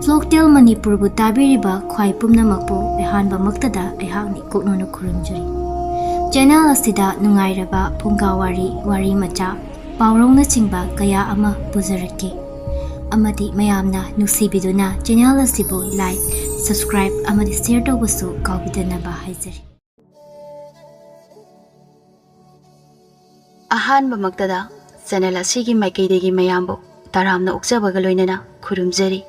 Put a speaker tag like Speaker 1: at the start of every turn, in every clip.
Speaker 1: Folktale Manipurbu tabiriba khwai pumnamakpu ehanba maktada ehakni koknona khurumjari. Channel asida nungairaba phungga wari macha paurongna chingba kaya ama pujarake. Amadi mayamna nusibiduna channel asibu like, subscribe amadi share tawbasu kawbidanaba haizari.
Speaker 2: Ahanba maktada channel asigi maikaidegi mayambu taramna ukjabaga loinana khurumjari.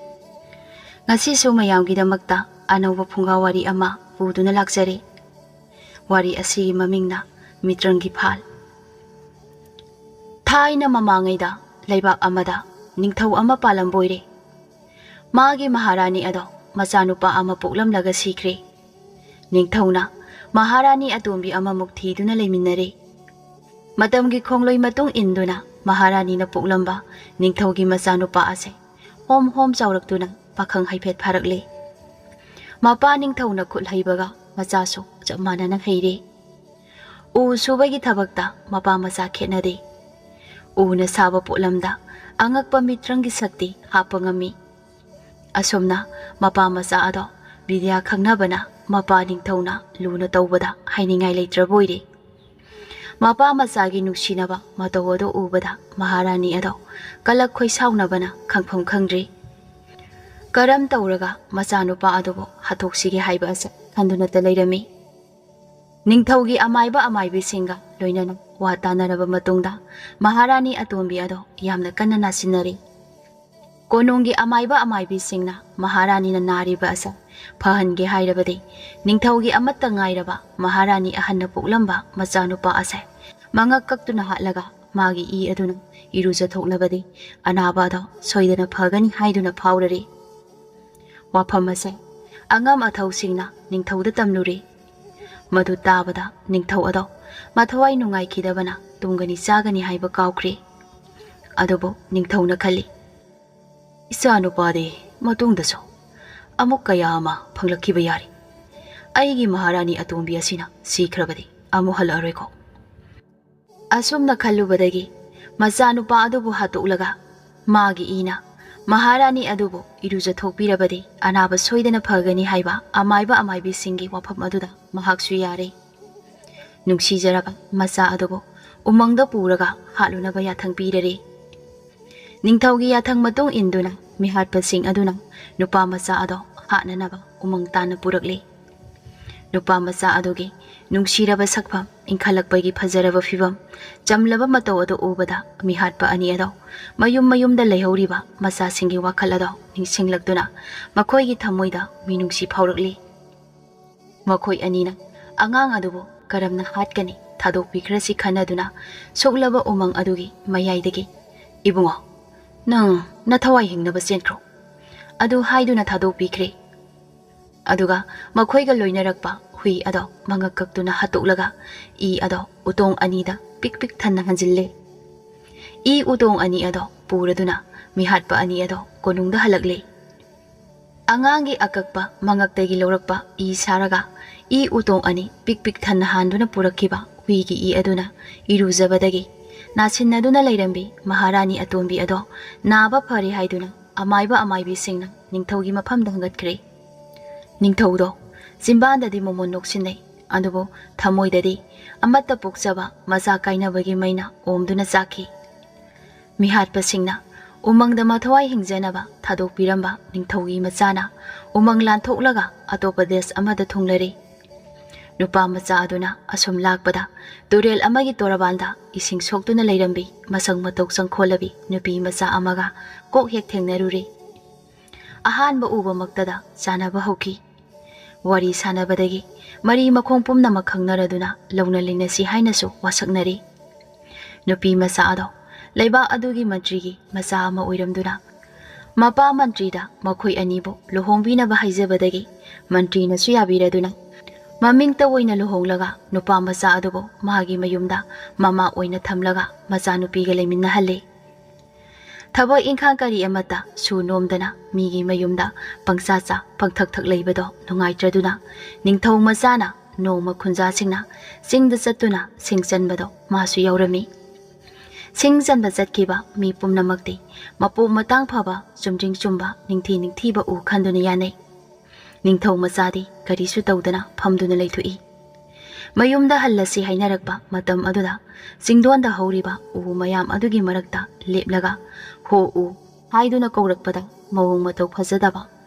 Speaker 2: Ngasi su mayamgidamakta anauba phungga wari ama puduna lakjari. Wari asigi mamingna Mitranggi phal. Thaina mamangaida laibak amada ningthau ama palamboire. Magi maharani ado machanupa ama poklamlaga sikre. Ningthauna maharani atombi ama mukthiduna leiminare. Matamgi khongloi matung induna maharani na poklamba ningthaugi machanupa ase hom chawraktuna pakhang haifet pharakle. Mapa ningthauna khut haibaga machasu chamana heire. U subagi thabakta mapa macha khenade. U na saba polamda angakpa Mitranggi sakti hapangami. Asomna mapa macha ado bidya khangnabana mapa ningthauna luna tawbada hainingai leitraboire. Mapa masagi nuksinaba matawodo ubada maharani ado kalak khoi saunabana khangpham khangdri. Karam tawraga machanupa adobo hatoksige haiba asa khandunata leirami. Ningthaugi amaibi singa loinana wa tanaraba matungda maharani atombi ado yamna kanna nasinari. Konunggi amaibi singna maharani na nariba asa phahange hairabadi ningthaugi amatta ngairaba maharani ahanna poklamba machanupa asa mangak kaktuna hatlaga magi I aduna iruja thoklabadi anaba ado soidana phagani haiduna phaurari. Wafam ase angam athausigna ningthauda tamluri. Madu tabada ningthau ado mathawai nungai khidabana tungani chagani haiba kawkhri. Adobo ningthauna khali isanupade matungdaso amuk kaya ama phanglakhiba yari. Aigi maharani atombi asina sikhrabadi amu halaroiko. Asumna khallubadagi machanupa adubu hatoklaga magi ina maharani adubu iruja thokpirabadi anaba soidana phagani haiba amaibi singi wafam aduda mahaksu yare. Nungsijaraba macha adubu umangda puraga halunaba yathang pirare. Ningthaugi yathang matung induna mihatpa sing aduna nupa macha ado hatnanaba umang tana purakle. Nupa macha adugi nungsiraba sakpham inkhalakpagi phajaraba fibam chamlaba matau ado ubada mihatpa ani ado mayumda leihoriba macha singi wakhal ado ningsinglakduna makhoigi thamoida minungsi phaurakli. Makhoi anina angang adubu karamna hatkani thadokpikhrasi khanaduna soklaba umang adugi mayaidagi ibungo nang nathawai hingnaba senkro adu haiduna thadokpikre. Aduga makhoiga loinarakpa hui ado mangakaktuna hatoklaga I ado utong anida pik thanna hanjille. I utong ani ado puraduna mihatpa ani ado konungda halakle. Angangi akakpa mangaktagi lawrakpa I saraga I utong ani pik thanna handuna purakhiba huigi I aduna irujabadagi nasinaduna leirambi maharani atombi ado naba phari haiduna amaibi singna ningthaugi mafamda hangatkre. Ningthaudo Zimbandadi momon noksinai adubo thamoidadi amatta pokjaba macha kainabagi maina omduna chakhi. Mihatpa singna umangda mathawai hingjanaba thadokpiramba ningthaugi machana umang lanthoklaga atopa desh amada thunglari. Nupa macha aduna asum lakpada turel amagi torabanda ising soktuna leirambi masang matok sangkholabi nupi macha amaga kok hek thengnaruri. Ahanba uba maktada chanaba hauki. Wari sanabadagi mari makhong pumnamak khangnaraduna launa linasi hainasu wasaknari. Nupi macha ado leiba adugi mantrigi macha ama oiramduna mapa mantrida makhoi anibo luhongbinaba haijabadagi mantrinasu yabiraduna mamingta oina luhonglaga nupa macha adubo magi mayumda mama oina thamlaga macha nupiga leiminnahalle. Thabak ingkhang kari amata su nomdana migi mayumda pangsacha pangthak leibado nungaitraduna ningthau machana noma khunja singna singda chatuna singchanbado masu yaurami. ꯁꯤꯡ ꯆꯟꯕ ꯆꯠꯈꯤꯕ ꯃꯤ ꯄꯨꯝꯅꯃꯛꯇꯤ ꯃꯄꯣ ꯃꯇꯥꯡ ꯐꯕ ꯆꯨꯝꯗ꯭ꯔꯤꯡ ꯆꯨꯝꯕ ꯅꯤꯡꯊꯤꯕ ꯎ ꯈꯟꯗꯨꯅ ꯌꯥꯅꯩ꯫ ꯅꯤꯡꯊꯧ ꯃꯆꯥꯗꯤ ꯀꯔꯤꯁꯨ ꯇꯧꯗꯅ ꯐꯝꯗꯨꯅ ꯂꯩꯊꯣꯛꯏ꯫ ꯃꯌꯨꯝꯗ ꯍꯜꯂꯁꯤ ꯍꯥꯏꯅꯔꯛꯄ ꯃꯇꯝ ꯑꯗꯨꯗ ꯆꯤꯡꯗꯣꯟꯗ ꯍꯧꯔꯤꯕ ꯎ ꯃꯌꯥꯝ ꯑꯗꯨꯒꯤ ꯃꯔꯛꯇ ꯂꯦꯞꯂꯒ ꯍꯣ ꯎ ꯍꯥꯏꯗꯨꯅ ꯀꯧꯔꯛꯄꯗ ꯃꯑꯣꯡ ꯃꯇꯧ ꯐꯖꯗꯕ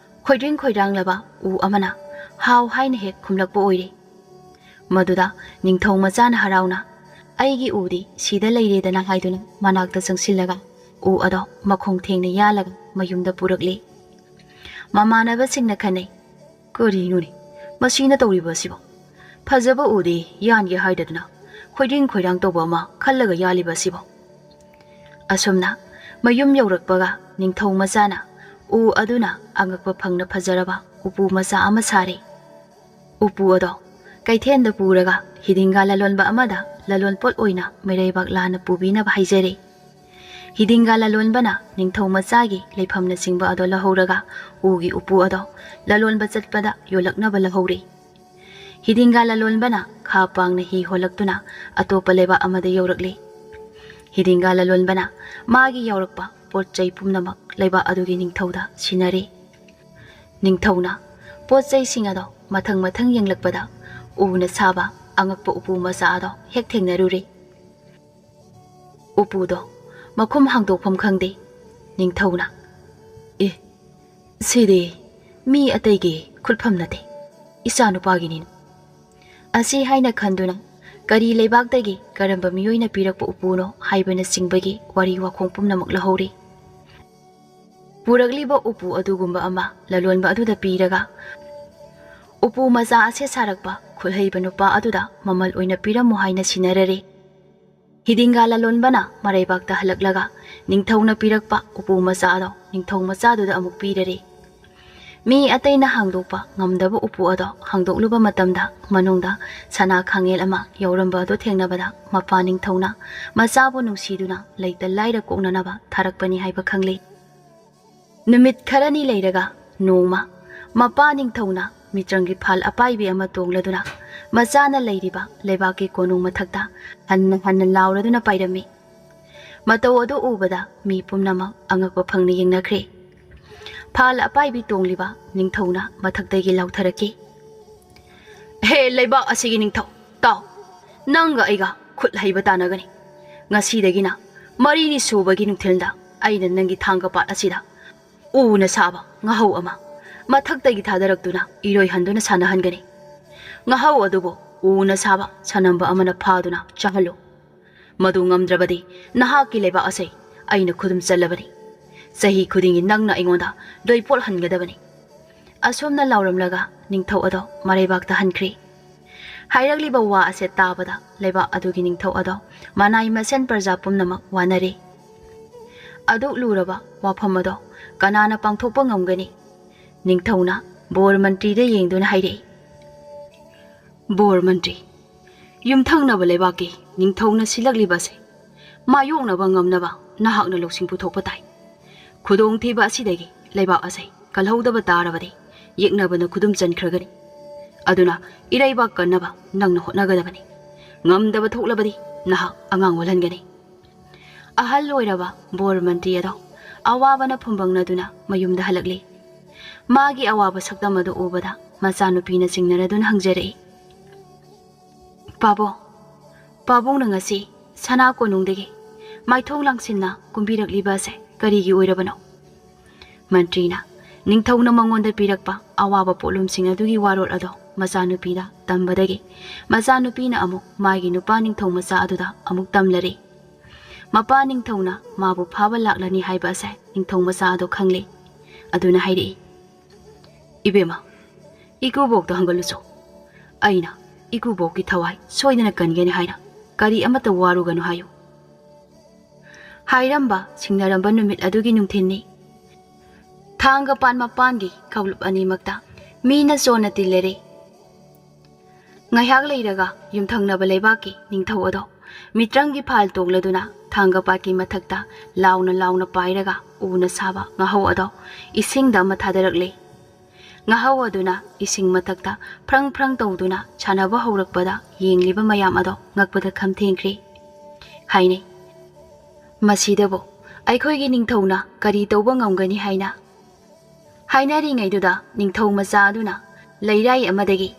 Speaker 2: ꯈꯣꯏꯗ꯭ꯔꯤꯡ ꯈꯣꯏꯗ꯭ꯔꯥꯡꯂꯕ ꯎ ꯑꯃꯅ ꯍꯥꯎ ꯍꯥꯏꯅ ꯍꯦꯛ ꯈꯨꯝꯂꯛꯄ ꯑꯣꯏꯔꯦ꯫ ꯃꯗꯨꯗ ꯅꯤꯡꯊꯧ ꯃꯆꯥꯅ ꯍꯔꯥꯎꯅ ꯑꯩꯒꯤ ꯎꯗꯤ ꯁꯤꯗ ꯂꯩꯔꯦꯗꯅ ꯍꯥꯏꯗꯨꯅ ꯃꯅꯥꯛꯇ ꯆꯪꯁꯤꯜꯂꯒ ꯎ ꯑꯗꯣ ꯃꯈꯣꯡ ꯊꯦꯡꯅ ꯌꯥꯜꯂꯒ ꯃꯌꯨꯝꯗ ꯄꯨꯔꯛꯂꯤ꯫ ꯃꯃꯥꯟꯅꯕꯁꯤꯡꯅ ꯈꯟꯅꯩ, ꯀꯔꯤꯅꯣꯅꯦ ꯃꯁꯤꯅ ꯇꯧꯔꯤꯕ ꯑꯁꯤꯕꯣ? ꯐꯖꯕ ꯎꯗꯤ ꯌꯥꯟꯒꯦ ꯍꯥꯏꯗꯗꯅ ꯈꯣꯏꯗ꯭ꯔꯤꯡ ꯈꯣꯏꯗ꯭ꯔꯥꯡ ꯇꯧꯕ ꯑꯃ ꯈꯜꯂꯒ ꯌꯥꯜꯂꯤꯕ ꯑꯁꯤꯕꯣ? ꯑꯁꯨꯝꯅ ꯃꯌꯨꯝ ꯌꯧꯔꯛꯄꯒ ꯅꯤꯡꯊꯧ ꯃꯆꯥꯅ ꯎ ꯑꯗꯨꯅ ꯑꯉꯛꯄ ꯐꯪꯅ ꯐꯖꯔꯕ ꯎꯄꯨ ꯃꯆꯥ ꯑꯃ ꯁꯥꯔꯦ꯫ ꯎꯄꯨ ꯑꯗꯣ ꯀꯩꯊꯦꯜꯗ ꯄꯨꯔꯒ ꯍꯤꯗꯤꯡꯒꯥ ꯂꯂꯣꯟꯕ ꯑꯃꯗ ꯂꯂꯣꯟꯄꯣꯠ ꯑꯣꯏꯅ ꯃꯩꯔꯩꯕꯥꯛ ꯂꯥꯟꯅ ꯄꯨꯕꯤꯅꯕ ꯍꯥꯏꯖꯔꯦ꯫ ꯍꯤꯗꯤꯡꯒꯥ ꯂꯂꯣꯟꯕꯅ ꯅꯤꯡꯊꯧ ꯃꯆꯥꯒꯤ ꯂꯩꯐꯝꯅꯆꯤꯡꯕ ꯑꯗꯣ ꯂꯧꯍꯧꯔꯒ ꯎꯒꯤ ꯎꯄꯨ ꯑꯗꯣ ꯂꯂꯣꯟꯕ ꯆꯠꯄꯗ ꯌꯣꯜꯂꯛꯅꯕ ꯂꯧꯍꯧꯔꯦ꯫ ꯍꯤꯗꯤꯡꯒꯥ ꯂꯂꯣꯟꯕꯅ ꯈꯥ ꯄꯥꯡꯅ ꯍꯤ ꯍꯣꯜꯂꯛꯇꯨꯅ ꯑꯇꯣꯞꯄ ꯂꯩꯕꯥꯛ ꯑꯃꯗ ꯌꯧꯔꯛꯂꯤ꯫ ꯍꯤꯗꯤꯡꯒꯥ ꯂꯂꯣꯟꯕꯅ ꯃꯥꯒꯤ ꯌꯧꯔꯛꯄ ꯄꯣꯠ ꯆꯩ ꯄꯨꯝꯅꯃꯛ ꯂꯩꯕꯥꯛ ꯑꯗꯨꯒꯤ ꯅꯤꯡꯊꯧꯗ ꯁꯤꯟꯅꯔꯦ꯫ ꯅꯤꯡꯊꯧꯅ ꯄꯣꯠ ꯆꯩꯁꯤꯡ ꯑꯗꯣ ꯃꯊꯪ ꯃꯊꯪ ꯌꯦꯡꯂꯛꯄꯗ ꯎꯅ ꯁꯥꯕ ꯑꯉꯛꯄ ꯎꯄꯨ ꯃꯆꯥ ꯑꯗꯣ ꯍꯦꯛ ꯊꯦꯡꯅꯔꯨꯔꯦ꯫ ꯎꯄꯨꯗꯣ ꯃꯈꯨꯝ ꯍꯥꯡꯗꯣꯛꯐꯝ ꯈꯪꯗꯦ꯫ ꯅꯤꯡꯊꯧꯅ ꯑꯦ ꯁꯤꯗꯤ ꯃꯤ ꯑꯇꯩꯒꯤ ꯈꯨꯠꯐꯝ ꯅꯠꯇꯦ, ꯏꯆꯥꯅꯨꯄꯥꯒꯤꯅꯤꯅ ꯑꯁꯤ ꯍꯥꯏꯅ ꯈꯟꯗꯨꯅ ꯀꯔꯤ ꯂꯩꯕꯥꯛꯇꯒꯤ ꯀꯔꯝꯕ ꯃꯤꯑꯣꯏꯅ ꯄꯤꯔꯛꯄ ꯎꯄꯨꯅꯣ ꯍꯥꯏꯕꯅꯆꯤꯡꯕꯒꯤ ꯋꯥꯔꯤ ꯋꯥꯈꯣꯡ ꯄꯨꯝꯅꯃꯛ ꯂꯧꯍꯧꯔꯤ꯫ ꯄꯨꯔꯛꯂꯤꯕ ꯎꯄꯨ ꯑꯗꯨꯒꯨꯝꯕ ꯑꯃ ꯂꯂꯣꯟꯕ ꯑꯗꯨꯗ ꯄꯤꯔꯒ ꯎꯄꯨ ꯃꯆꯥ ꯑꯁꯦ ꯁꯥꯔꯛꯄ ꯈꯨꯠꯍꯩꯕ ꯅꯨꯄꯥ ꯑꯗꯨꯗ ꯃꯃꯜ ꯑꯣꯏꯅ ꯄꯤꯔꯝꯃꯨ ꯍꯥꯏꯅ ꯁꯤꯟꯅꯔꯔꯦ꯫ ꯍꯤꯗꯤꯡꯒꯥ ꯂꯂꯣꯟꯕꯅ ꯃꯔꯩꯕꯥꯛꯇ ꯍꯜꯂꯛꯂꯒ ꯅꯤꯡꯊꯧꯅ ꯄꯤꯔꯛꯄ ꯎꯄꯨ ꯃꯆꯥ ꯑꯗꯣ ꯅꯤꯡꯊꯧ ꯃꯆꯥꯗꯨꯗ ꯑꯃꯨꯛ ꯄꯤꯔꯔꯦ꯫ ꯃꯤ ꯑꯇꯩꯅ ꯍꯥꯡꯗꯣꯛꯄ ꯉꯝꯗꯕ ꯎꯄꯨ ꯑꯗꯣ ꯍꯥꯡꯗꯣꯛꯂꯨꯕ ꯃꯇꯝꯗ ꯃꯅꯨꯡꯗ ꯁꯅꯥ ꯈꯥꯡꯉꯦꯜ ꯑꯃ ꯌꯥꯎꯔꯝꯕ ꯑꯗꯨ ꯊꯦꯡꯅꯕꯗ ꯃꯄꯥ ꯅꯤꯡꯊꯧꯅ ꯃꯆꯥꯕꯨ ꯅꯨꯡꯁꯤꯗꯨꯅ ꯂꯩꯇ ꯂꯥꯏꯔ ꯀꯣꯛꯅꯅꯕ ꯊꯥꯔꯛꯄꯅꯤ ꯍꯥꯏꯕ ꯈꯪꯂꯤ꯫ ꯅꯨꯃꯤꯠ ꯈꯔꯅꯤ ꯂꯩꯔꯒ ꯅꯣꯡꯃ ꯃꯄꯥ ꯅꯤꯡꯊꯧꯅ ꯃꯤꯇ꯭ꯔꯪꯒꯤ ꯐꯥꯜ ꯑꯄꯥꯏꯕꯤ ꯑꯃ ꯇꯣꯡꯂꯗꯨꯅ ꯃꯆꯥꯅ ꯂꯩꯔꯤꯕ ꯂꯩꯕꯥꯛꯀꯤ ꯀꯣꯅꯨꯡ ꯃꯊꯛꯇ ꯍꯟꯅ ꯂꯥꯎꯔꯗꯨꯅ ꯄꯥꯏꯔꯝꯃꯤ꯫ ꯃꯇꯧ ꯑꯗꯨ ꯎꯕꯗ ꯃꯤ ꯄꯨꯝꯅꯃꯛ ꯑꯉꯛꯄ ꯐꯪꯅ ꯌꯦꯡꯅꯈ꯭ꯔꯦ꯫ ꯐꯥꯜ ꯑꯄꯥꯏꯕꯤ ꯇꯣꯡꯂꯤꯕ ꯅꯤꯡꯊꯧꯅ ꯃꯊꯛꯇꯒꯤ ꯂꯥꯎꯊꯔꯛꯈꯤ, ꯍꯦ ꯂꯩꯕꯥꯛ ꯑꯁꯤꯒꯤ ꯅꯤꯡꯊꯧ ꯇꯥꯎ, ꯅꯪꯒ ꯑꯩꯒ ꯈꯨꯠ ꯍꯩꯕ ꯇꯥꯟꯅꯒꯅꯤ꯫ ꯉꯁꯤꯗꯒꯤꯅ ꯃꯔꯤꯅꯤ ꯁꯨꯕꯒꯤ ꯅꯨꯡꯊꯤꯜꯗ ꯑꯩꯅ ꯅꯪꯒꯤ ꯊꯥꯡꯒ ꯄꯥꯠ ꯑꯁꯤꯗ ꯎꯅ ꯁꯥꯕ ꯉꯥꯍꯧ ꯑꯃ ꯃꯊꯛꯇꯒꯤ ꯊꯥꯗꯔꯛꯇꯨꯅ ꯏꯔꯣꯏꯍꯟꯗꯨꯅ ꯁꯥꯟꯅꯍꯟꯒꯅꯤ꯫ ꯉꯥꯍꯧ ꯑꯗꯨꯕꯨ ꯎꯅ ꯁꯥꯕ ꯁꯅꯝꯕ ꯑꯃꯅ ꯐꯥꯗꯨꯅ ꯆꯥꯍꯜꯂꯨ꯫ ꯃꯗꯨ ꯉꯝꯗ꯭ꯔꯕꯗꯤ ꯅꯍꯥꯛꯀꯤ ꯂꯩꯕꯥꯛ ꯑꯁꯤ ꯑꯩꯅ ꯈꯨꯗꯨꯝ ꯆꯜꯂꯕꯅꯤ꯫ ꯆꯍꯤ ꯈꯨꯗꯤꯡꯒꯤ ꯅꯪꯅ ꯑꯩꯉꯣꯟꯗ ꯂꯣꯏꯄꯣꯠ ꯍꯟꯒꯗꯕꯅꯤ꯫ ꯑꯁꯣꯝꯅ ꯂꯥꯎꯔꯝꯂꯒ ꯅꯤꯡꯊꯧ ꯑꯗꯣ ꯃꯔꯩꯕꯥꯛꯇ ꯍꯟꯈ꯭ꯔꯤ꯫ ꯍꯥꯏꯔꯛꯂꯤꯕ ꯋꯥ ꯑꯁꯦ ꯇꯥꯕꯗ ꯂꯩꯕꯥꯛ ꯑꯗꯨꯒꯤ ꯅꯤꯡꯊꯧ ꯑꯗꯣ ꯃꯅꯥꯏ ꯃꯁꯦꯟ ꯄ꯭ꯔꯖꯥ ꯄꯨꯝꯅꯃꯛ ꯋꯥꯅꯔꯦ꯫ ꯑꯗꯨꯛ ꯂꯨꯔꯕ ꯋꯥꯐꯝ ꯑꯗꯣ ꯀꯅꯥꯅ ꯄꯥꯡꯊꯣꯛꯄ ꯉꯝꯒꯅꯤ? ꯅꯤꯡꯊꯧꯅ ꯕꯣꯔ ꯃꯟꯇ꯭ꯔꯤꯗ ꯌꯦꯡꯗꯨꯅ ꯍꯥꯏꯔꯛꯏ, ꯕꯣꯔ ꯃꯟꯇ꯭ꯔꯤ, ꯌꯨꯝꯊꯪꯅꯕ ꯂꯩꯕꯥꯛꯀꯤ ꯅꯤꯡꯊꯧꯅ ꯁꯤꯜꯂꯛꯂꯤꯕ ꯑꯁꯤ ꯃꯥꯌꯣꯛꯅꯕ ꯉꯝꯅꯕ ꯅꯍꯥꯛꯅ ꯂꯧꯁꯤꯡ ꯄꯨꯊꯣꯛꯄ ꯇꯥꯏ꯫ ꯈꯨꯗꯣꯡꯊꯤꯕ ꯑꯁꯤꯗꯒꯤ ꯂꯩꯕꯥꯛ ꯑꯁꯤ ꯀꯜꯍꯧꯗꯕ ꯇꯥꯔꯕꯗꯤ ꯌꯦꯛꯅꯕꯅ ꯈꯨꯗꯨꯝ ꯆꯟꯈ꯭ꯔꯒꯅꯤ꯫ ꯑꯗꯨꯅ ꯏꯔꯩꯕꯥꯛ ꯀꯟꯅꯕ ꯅꯪꯅ ꯍꯣꯠꯅꯒꯗꯕꯅꯤ꯫ ꯉꯝꯗꯕ ꯊꯣꯛꯂꯕꯗꯤ ꯅꯍꯥꯛ ꯑꯉꯥꯡ ꯑꯣꯜꯍꯟꯒꯅꯤ꯫ ꯑꯍꯜ ꯑꯣꯏꯔꯕ ꯕꯣꯔ ꯃꯟꯇ꯭ꯔꯤ ꯑꯗꯣ ꯑꯋꯥꯕꯅ ꯐꯨꯝꯕꯪꯅꯗꯨꯅ ꯃꯌꯨꯝꯗ ꯍꯜꯂꯛꯂꯤ꯫ ꯃꯥꯒꯤ ꯑꯋꯥꯕ ꯁꯛꯇꯝ ꯑꯗꯨ ꯎꯕꯗ ꯃꯆꯥꯅꯨꯄꯤꯅ ꯆꯤꯡꯅꯔꯗꯨꯅ ꯍꯪꯖꯔꯛꯏ, ꯄꯥꯕꯨꯡꯅ ꯉꯁꯤ ꯁꯅꯥ ꯀꯣꯅꯨꯡꯗꯒꯤ ꯃꯥꯏꯊꯣꯡ ꯂꯥꯡꯁꯤꯟꯅ ꯀꯨꯝꯕꯤꯔꯛꯂꯤꯕ ꯑꯁꯦ ꯀꯔꯤꯒꯤ ꯑꯣꯏꯔꯕꯅꯣ? ꯃꯟꯇ꯭ꯔꯤꯅ ꯅꯤꯡꯊꯧꯅ ꯃꯉꯣꯟꯗ ꯄꯤꯔꯛꯄ ꯑꯋꯥꯕ ꯄꯣꯠꯂꯨꯝꯁꯤꯡ ꯑꯗꯨꯒꯤ ꯋꯥꯔꯣꯜ ꯑꯗꯣ ꯃꯆꯥꯅꯨꯄꯤꯗ ꯇꯝꯕꯗꯒꯤ ꯃꯆꯥꯅꯨꯄꯤꯅ ꯑꯃꯨꯛ ꯃꯥꯒꯤ ꯅꯨꯄꯥ ꯅꯤꯡꯊꯧ ꯃꯆꯥ ꯑꯗꯨꯗ ꯑꯃꯨꯛ ꯇꯝꯂꯔꯦ꯫ ꯃꯄꯥ ꯅꯤꯡꯊꯧꯅ ꯃꯥꯕꯨ ꯐꯥꯕ ꯂꯥꯛꯂꯅꯤ ꯍꯥꯏꯕ ꯑꯁꯦ ꯅꯤꯡꯊꯧ ꯃꯆꯥ ꯑꯗꯣ ꯈꯪꯂꯤ꯫ ꯑꯗꯨꯅ ꯍꯥꯏꯔꯛꯏ, ꯏꯕꯦꯝꯃ, ꯏꯀꯨꯕꯣꯛꯇ ꯍꯪꯒꯠꯂꯨꯆꯣ꯫ ꯑꯩꯅ ꯏꯀꯨꯕꯣꯛꯀꯤ ꯊꯋꯥꯏ ꯁꯣꯏꯗꯅ ꯀꯟꯒꯅꯤ ꯍꯥꯏꯅ ꯀꯔꯤ ꯑꯃꯠꯇ ꯋꯥꯔꯨꯒꯅꯨ ꯍꯥꯏꯌꯨ꯫ ꯍꯥꯏꯔꯝꯕ ꯁꯤꯡꯅꯔꯝꯕ ꯅꯨꯃꯤꯠ ꯑꯗꯨꯒꯤ ꯅꯨꯡꯊꯤꯜꯅꯤ꯫ ꯊꯥꯡꯒꯄꯥꯠ ꯃꯄꯥꯟꯒꯤ ꯀꯥꯡꯂꯨꯞ ꯑꯅꯤꯃꯛꯇ ꯃꯤꯅ ꯆꯣꯟꯅ ꯇꯤꯜꯂꯔꯦ꯫ ꯉꯥꯏꯍꯥꯛ ꯂꯩꯔꯒ ꯌꯨꯝꯊꯪꯅꯕ ꯂꯩꯕꯥꯛꯀꯤ ꯅꯤꯡꯊꯧ ꯑꯗꯣ ꯃꯤꯇ꯭ꯔꯪꯒꯤ ꯐꯥꯜ ꯇꯣꯡꯂꯗꯨꯅ ꯊꯥꯡꯒꯄꯥꯠꯀꯤ ꯃꯊꯛꯇ ꯂꯥꯎꯅ ꯄꯥꯏꯔꯒ ꯎꯅ ꯁꯥꯕ ꯉꯥꯍꯧ ꯑꯗꯣ ꯏꯁꯤꯡꯗ ꯑꯃ ꯊꯥꯗꯔꯛꯂꯦ꯫ ꯉꯥꯍꯧ ꯑꯗꯨꯅ ꯏꯁꯤꯡ ꯃꯊꯛꯇ ꯐ꯭ꯔꯪ ꯐ꯭ꯔꯪ ꯇꯧꯗꯨꯅ ꯁꯥꯟꯅꯕ ꯍꯧꯔꯛꯄꯗ ꯌꯦꯡꯂꯤꯕ ꯃꯌꯥꯝ ꯑꯗꯣ ꯉꯛꯄꯗ ꯈꯝ ꯊꯦꯡꯈ꯭ꯔꯦ꯫ ꯍꯥꯏꯅꯩ, ꯃꯁꯤꯗꯕꯨ ꯑꯩꯈꯣꯏꯒꯤ ꯅꯤꯡꯊꯧꯅ ꯀꯔꯤ ꯇꯧꯕ ꯉꯝꯒꯅꯤ ꯍꯥꯏꯅ ꯍꯥꯏꯅꯔꯤꯉꯩꯗꯨꯗ ꯅꯤꯡꯊꯧ ꯃꯆꯥ ꯑꯗꯨꯅ ꯂꯩꯔꯥꯏ ꯑꯃꯗꯒꯤ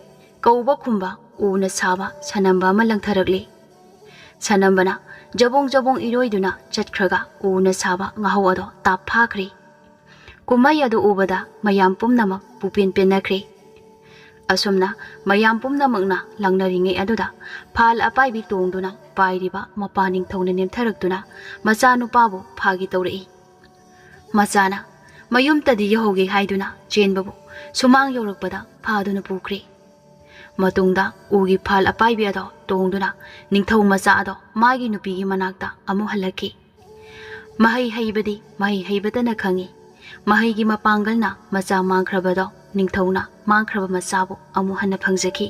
Speaker 2: ꯀꯧꯕ ꯈꯨꯝꯕ ꯎꯅ ꯁꯥꯕ ꯁꯅꯝꯕ ꯑꯃ ꯂꯪꯊꯔꯛꯂꯤ꯫ ꯁꯅꯝꯕꯅ ꯖꯕꯣꯡ ꯖꯕꯣꯡ ꯏꯔꯣꯏꯗꯨꯅ ꯆꯠꯈ꯭ꯔꯒ ꯎꯅ ꯁꯥꯕ ꯉꯥꯍꯧ ꯑꯗꯣ ꯇꯥꯞꯐꯥꯈ꯭ꯔꯦ꯫ ꯀꯨꯝꯍꯩ ꯑꯗꯨ ꯎꯕꯗ ꯃꯌꯥꯝ ꯄꯨꯝꯅꯃꯛ ꯄꯨꯄꯦꯟ ꯄꯦꯟꯅꯈ꯭ꯔꯦ꯫ ꯑꯁꯨꯝꯅ ꯃꯌꯥꯝ ꯄꯨꯝꯅꯃꯛꯅ ꯂꯪꯅꯔꯤꯉꯩ ꯑꯗꯨꯗ ꯐꯥꯜ ꯑꯄꯥꯏꯕꯤ ꯇꯣꯡꯗꯨꯅ ꯄꯥꯏꯔꯤꯕ ꯃꯄꯥ ꯅꯤꯡꯊꯧꯅ ꯅꯦꯝꯊꯔꯛꯇꯨꯅ ꯃꯆꯥꯅꯨꯄꯥꯕꯨ ꯐꯥꯒꯦ ꯇꯧꯔꯛꯏ꯫ ꯃꯆꯥꯅ ꯃꯌꯨꯝꯇꯗꯤ ꯌꯧꯍꯧꯒꯦ ꯍꯥꯏꯗꯨꯅ ꯆꯦꯟꯕꯕꯨ ꯁꯨꯃꯥꯡ ꯌꯧꯔꯛꯄꯗ ꯐꯥꯗꯨꯅ ꯄꯨꯈ꯭ꯔꯦ꯫ ꯃꯇꯨꯡꯗ ꯎꯒꯤ ꯐꯥꯜ ꯑꯄꯥꯏꯕꯤ ꯑꯗꯣ ꯇꯣꯡꯗꯨꯅ ꯅꯤꯡꯊꯧ ꯃꯆꯥ ꯑꯗꯣ ꯃꯥꯒꯤ ꯅꯨꯄꯤꯒꯤ ꯃꯅꯥꯛꯇ ꯑꯃꯨꯛ ꯍꯜꯂꯛꯈꯤ꯫ ꯃꯍꯩ ꯍꯩꯕꯗꯤ ꯃꯍꯩ ꯍꯩꯕꯇꯅ ꯈꯪꯏ꯫ ꯃꯍꯩꯒꯤ ꯃꯄꯥꯡꯒꯜꯅ ꯃꯆꯥ ꯃꯥꯡꯈ꯭ꯔꯕꯗꯣ ꯅꯤꯡꯊꯧꯅ ꯃꯥꯡꯈ꯭ꯔꯕ ꯃꯆꯥꯕꯨ ꯑꯃꯨꯛ ꯍꯟꯅ ꯐꯪꯖꯈꯤ꯫